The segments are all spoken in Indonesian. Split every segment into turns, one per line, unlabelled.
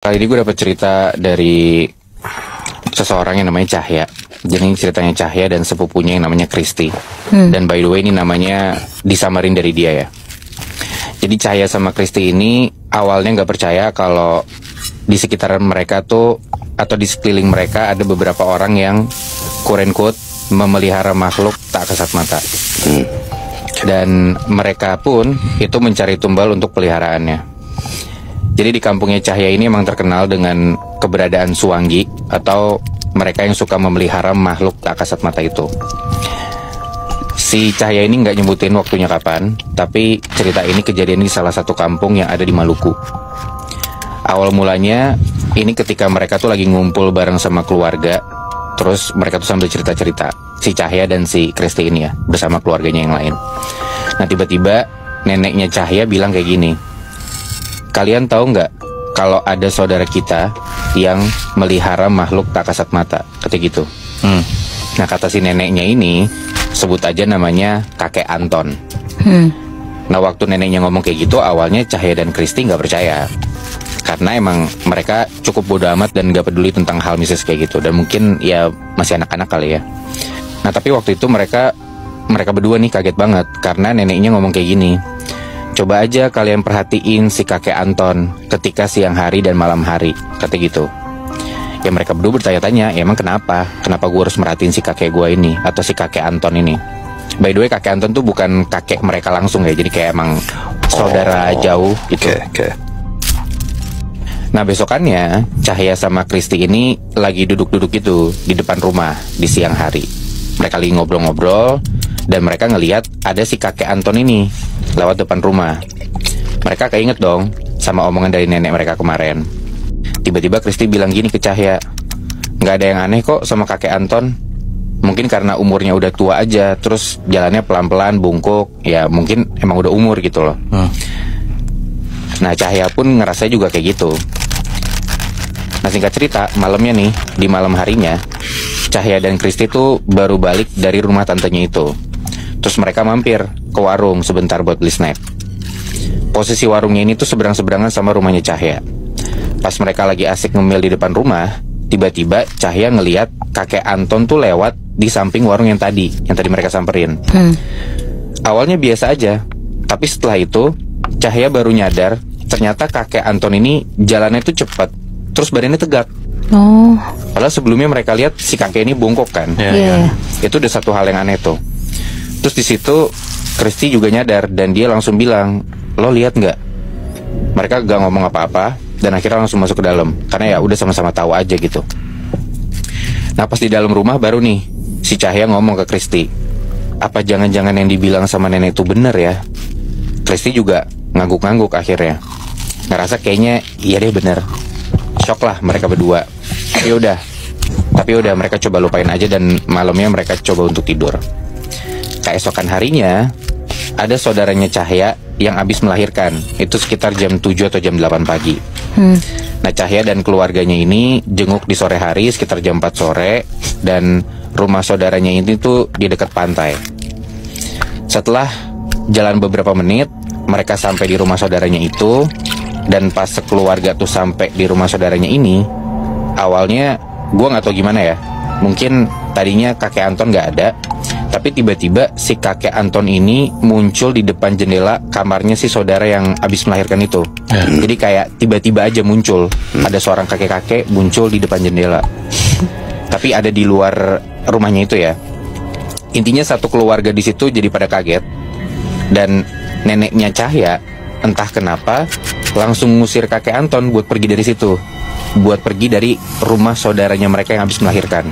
Kali ini gue dapet cerita dari seseorang yang namanya Cahya. Jadi ceritanya Cahya dan sepupunya yang namanya Kristi. Dan by the way ini namanya disamarin dari dia ya. Jadi Cahya sama Kristi ini awalnya gak percaya kalau di sekitaran mereka tuh atau di sekeliling mereka ada beberapa orang yang quote unquote memelihara makhluk tak kasat mata. Dan mereka pun itu mencari tumbal untuk peliharaannya. Jadi di kampungnya Cahya ini emang terkenal dengan keberadaan suanggi atau mereka yang suka memelihara makhluk tak kasat mata itu. Si Cahya ini nggak nyebutin waktunya kapan, tapi cerita ini kejadian di salah satu kampung yang ada di Maluku. Awal mulanya ini ketika mereka tuh lagi ngumpul bareng sama keluarga, terus mereka tuh sambil cerita-cerita, si Cahya dan si Kristi ini ya, bersama keluarganya yang lain. Nah tiba-tiba neneknya Cahya bilang kayak gini, kalian tahu nggak kalau ada saudara kita yang melihara makhluk tak kasat mata, kata gitu. Nah kata si neneknya ini, sebut aja namanya kakek Anton. Nah waktu neneknya ngomong kayak gitu, awalnya Cahya dan Kristi nggak percaya, karena emang mereka cukup bodo amat dan nggak peduli tentang hal mistis kayak gitu, dan mungkin ya masih anak-anak kali ya. Nah tapi waktu itu mereka berdua nih kaget banget karena neneknya ngomong kayak gini, coba aja kalian perhatiin si kakek Anton ketika siang hari dan malam hari, kata gitu. Ya mereka berdua bertanya-tanya, ya emang kenapa gue harus merhatiin si kakek gue ini atau si kakek Anton ini. By the way kakek Anton tuh bukan kakek mereka langsung ya, jadi kayak emang saudara jauh gitu. Nah besokannya Cahya sama Kristi ini lagi duduk-duduk gitu di depan rumah di siang hari. Mereka lagi ngobrol-ngobrol dan mereka ngelihat ada si kakek Anton ini lewat depan rumah. Mereka keinget dong sama omongan dari nenek mereka kemarin. Tiba-tiba Kristi bilang gini ke Cahya, nggak ada yang aneh kok sama kakek Anton. Mungkin karena umurnya udah tua aja, terus jalannya pelan-pelan, bungkuk. Ya mungkin emang udah umur gitu loh. Nah Cahya pun ngerasa juga kayak gitu. Nah singkat cerita, malamnya nih, di malam harinya Cahya dan Kristi tuh baru balik dari rumah tantenya itu. Terus mereka mampir ke warung sebentar buat beli snack. Posisi warungnya ini tuh seberang-seberangan sama rumahnya Cahya. Pas mereka lagi asik ngemil di depan rumah, tiba-tiba Cahya ngeliat kakek Anton tuh lewat di samping warung yang tadi mereka samperin. Awalnya biasa aja, tapi setelah itu Cahya baru nyadar ternyata kakek Anton ini jalannya tuh cepat, terus badannya tegak. Padahal sebelumnya mereka lihat si kakek ini bongkok kan. Itu udah satu hal yang aneh tuh. Terus di situ Kristi juga nyadar dan dia langsung bilang, lo lihat nggak? Mereka gak ngomong apa-apa dan akhirnya langsung masuk ke dalam karena ya udah sama-sama tahu aja gitu. Nah pas di dalam rumah baru nih si Cahya ngomong ke Kristi, apa jangan-jangan yang dibilang sama nenek itu bener ya? Kristi juga ngangguk-ngangguk akhirnya, ngerasa kayaknya iya deh bener. Shock lah mereka berdua. Tapi udah mereka coba lupain aja dan malamnya mereka coba untuk tidur. Keesokan harinya ada saudaranya Cahya yang habis melahirkan. Itu sekitar jam 7 atau jam 8 pagi. Nah Cahya dan keluarganya ini jenguk di sore hari sekitar jam 4 sore. Dan rumah saudaranya ini tuh di dekat pantai. Setelah jalan beberapa menit, mereka sampai di rumah saudaranya itu. Dan pas sekeluarga tuh sampai di rumah saudaranya ini, awalnya gue gak tahu gimana ya, mungkin tadinya kakek Anton gak ada, tapi tiba-tiba si kakek Anton ini muncul di depan jendela kamarnya si saudara yang habis melahirkan itu. Jadi kayak tiba-tiba aja muncul, ada seorang kakek-kakek muncul di depan jendela. Tapi ada di luar rumahnya itu ya. Intinya satu keluarga di situ jadi pada kaget. Dan neneknya Cahya entah kenapa langsung ngusir kakek Anton buat pergi dari situ, buat pergi dari rumah saudaranya mereka yang habis melahirkan.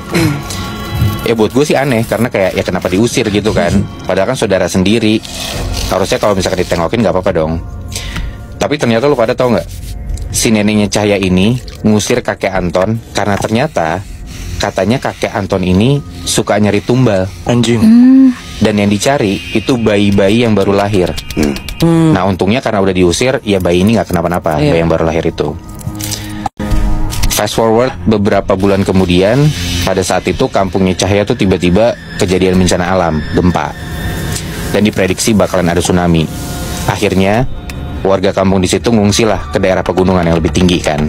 Ya buat gue sih aneh, karena kayak ya kenapa diusir gitu kan, padahal kan saudara sendiri. Harusnya kalau misalkan ditengokin gak apa-apa dong. Tapi ternyata lu pada tahu gak, si neneknya Cahya ini ngusir kakek Anton karena ternyata katanya kakek Anton ini suka nyari tumbal. Anjing. Dan yang dicari itu bayi-bayi yang baru lahir. Nah untungnya karena udah diusir, ya bayi ini gak kenapa-napa, bayi yang baru lahir itu. Fast forward beberapa bulan kemudian, pada saat itu kampungnya Cahya tuh tiba-tiba kejadian bencana alam, gempa. Dan diprediksi bakalan ada tsunami. Akhirnya warga kampung di situ ngungsilah ke daerah pegunungan yang lebih tinggi kan.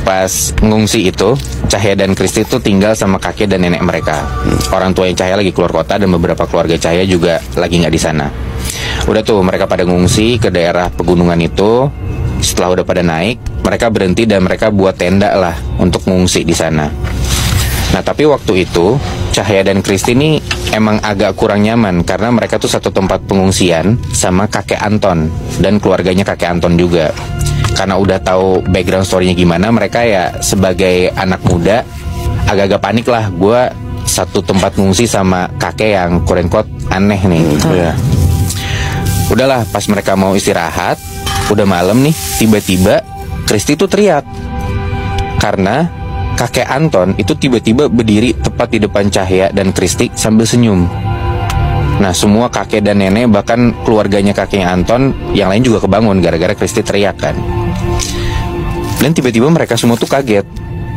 pas ngungsi itu, Cahya dan Kristi tuh tinggal sama kakek dan nenek mereka. Orang tuanya Cahya lagi keluar kota dan beberapa keluarga Cahya juga lagi nggak di sana. Udah tuh mereka pada ngungsi ke daerah pegunungan itu. Setelah udah pada naik, mereka berhenti dan mereka buat tenda lah untuk ngungsi di sana. Nah tapi waktu itu Cahya dan Kristi ini emang agak kurang nyaman karena mereka tuh satu tempat pengungsian sama kakek Anton dan keluarganya kakek Anton juga. Karena udah tahu background story-nya gimana, mereka ya sebagai anak muda agak-agak panik lah. Gue satu tempat ngungsi sama kakek yang quote-unquote aneh nih. Ya. Udahlah, pas mereka mau istirahat, udah malam nih, tiba-tiba Kristi tuh teriak karena kakek Anton itu tiba-tiba berdiri tepat di depan Cahya dan Kristi sambil senyum. Nah semua kakek dan nenek bahkan keluarganya kakeknya Anton yang lain juga kebangun gara-gara Kristi teriak kan. Dan tiba-tiba mereka semua tuh kaget,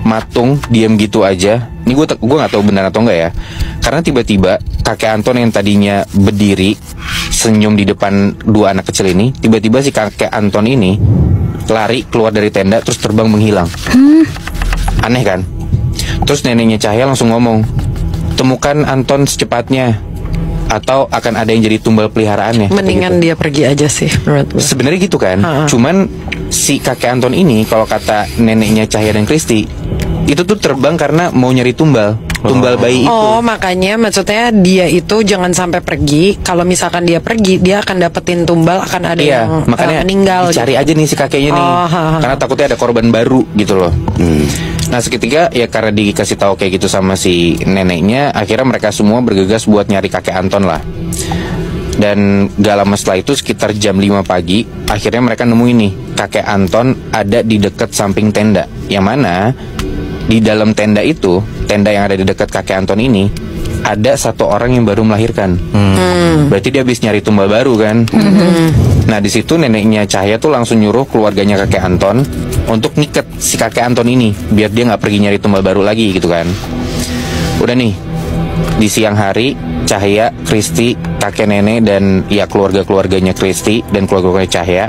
matung diam gitu aja. Ini gue nggak tahu benar atau enggak ya. Karena tiba-tiba kakek Anton yang tadinya berdiri senyum di depan dua anak kecil ini, tiba-tiba si kakek Anton ini lari keluar dari tenda terus terbang menghilang. Aneh kan? Terus neneknya Cahya langsung ngomong, temukan Anton secepatnya atau akan ada yang jadi tumbal peliharaannya.
Mendingan
gitu.
dia pergi aja sih menurut gue.
Sebenarnya gitu kan. Cuman si kakek Anton ini kalau kata neneknya Cahya dan Kristi itu tuh terbang karena mau nyari tumbal bayi itu.
Oh makanya maksudnya dia itu jangan sampai pergi. Kalau misalkan dia pergi, dia akan dapetin tumbal, akan ada yang
makanya
meninggal.
Cari aja nih si kakeknya nih. Karena takutnya ada korban baru gitu loh. Nah seketika ya karena dikasih tahu kayak gitu sama si neneknya, akhirnya mereka semua bergegas buat nyari kakek Anton lah. Dan gak lama setelah itu sekitar jam 5 pagi, akhirnya mereka nemuin nih kakek Anton ada di dekat samping tenda. Yang mana di dalam tenda itu, tenda yang ada di dekat kakek Anton ini, ada satu orang yang baru melahirkan. Berarti dia habis nyari tumbal baru kan. Nah di situ neneknya Cahya tuh langsung nyuruh keluarganya kakek Anton untuk ngiket si kakek Anton ini biar dia nggak pergi nyari tumbal baru lagi gitu kan. Udah nih di siang hari, Cahya, Kristi, kakek nenek dan ya keluarganya Kristi dan keluarganya Cahya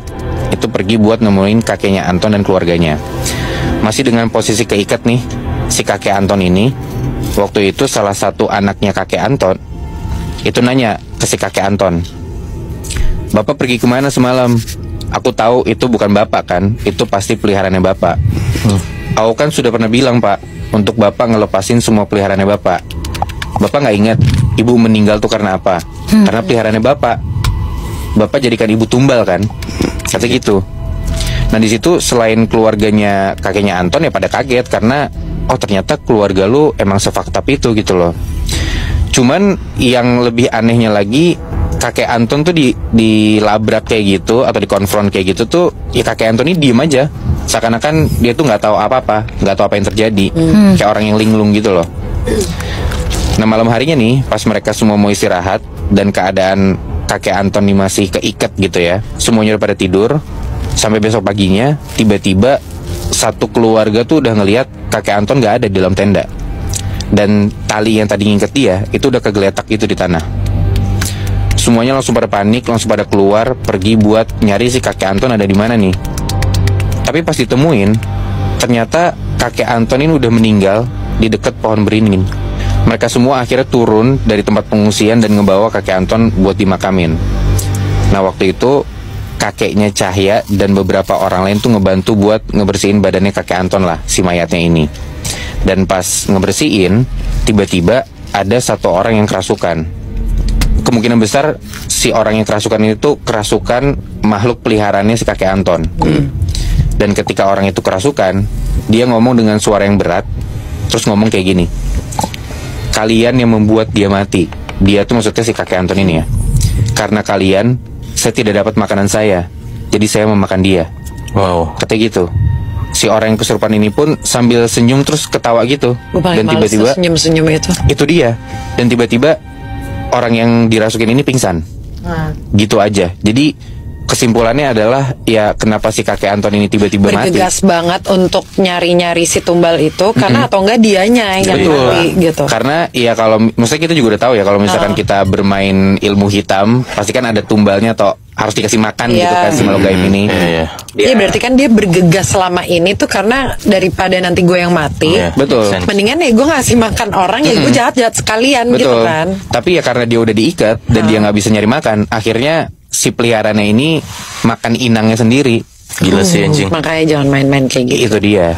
itu pergi buat nemuin kakeknya Anton dan keluarganya. Masih dengan posisi keikat nih si kakek Anton ini. Waktu itu salah satu anaknya kakek Anton itu nanya ke si kakek Anton, "Bapak pergi kemana semalam? Aku tahu itu bukan bapak kan, itu pasti peliharaannya bapak. Aku kan sudah pernah bilang pak, untuk bapak ngelepasin semua peliharaannya bapak. Bapak nggak ingat ibu meninggal tuh karena apa? Karena peliharaannya bapak. Bapak jadikan ibu tumbal kan?" Kata gitu. Nah di situ selain keluarganya kakeknya Anton ya pada kaget karena oh ternyata keluarga lu emang sefakta itu gitu loh. Cuman yang lebih anehnya lagi, kakek Anton tuh dilabrak kayak gitu atau dikonfront kayak gitu tuh ya kakek Anton ini diem aja, seakan-akan dia tuh nggak tahu apa-apa, nggak tahu apa yang terjadi, kayak orang yang linglung gitu loh. Nah malam harinya nih pas mereka semua mau istirahat dan keadaan kakek Anton ini masih keikat gitu ya, semuanya udah pada tidur. Sampai besok paginya tiba-tiba satu keluarga tuh udah ngelihat kakek Anton nggak ada di dalam tenda. Dan tali yang tadi ngikat dia itu udah kegeletak gitu di tanah. Semuanya langsung pada panik, langsung pada keluar pergi buat nyari si kakek Anton ada di mana nih. Tapi pas ditemuin, ternyata kakek Anton ini udah meninggal di dekat pohon beringin. Mereka semua akhirnya turun dari tempat pengungsian dan ngebawa kakek Anton buat dimakamin. Nah waktu itu kakeknya Cahya dan beberapa orang lain tuh ngebantu buat ngebersihin badannya kakek Anton lah, si mayatnya ini. Dan pas ngebersihin, tiba-tiba ada satu orang yang kerasukan. Kemungkinan besar si orang yang kerasukan itu kerasukan makhluk peliharaannya si kakek Anton. Dan ketika orang itu kerasukan, dia ngomong dengan suara yang berat, terus ngomong kayak gini, "Kalian yang membuat dia mati." Dia tuh maksudnya si kakek Anton ini ya. "Karena kalian, saya tidak dapat makanan saya, jadi saya memakan dia."
Wow.
Kata gitu. Si orang yang kesurupan ini pun sambil senyum terus ketawa gitu. Dan tiba-tiba
senyum-senyum itu
dia. Dan tiba-tiba orang yang dirasukin ini pingsan. Gitu aja. Jadi kesimpulannya adalah ya kenapa si kakek Anton ini tiba-tiba mati.
Bergegas banget untuk nyari-nyari si tumbal itu karena atau enggak dianya yang mati gitu.
Karena ya kalau misalnya kita juga udah tahu ya kalau misalkan kita bermain ilmu hitam pasti kan ada tumbalnya atau harus dikasih makan
Iya.
gitu kan si makhluk gaib ini.
Iya.
Iya berarti kan dia bergegas selama ini tuh karena daripada nanti gue yang mati,
Iya.
Betul.
Make sense.
mendingan ya gue ngasih makan orang ya gue jahat-jahat sekalian gitu
Betul.
kan.
Tapi ya karena dia udah diikat dan dia nggak bisa nyari makan, akhirnya si peliharaannya ini makan inangnya sendiri.
Gila sih anjing.
Makanya jangan main-main kayak gitu.
Itu dia.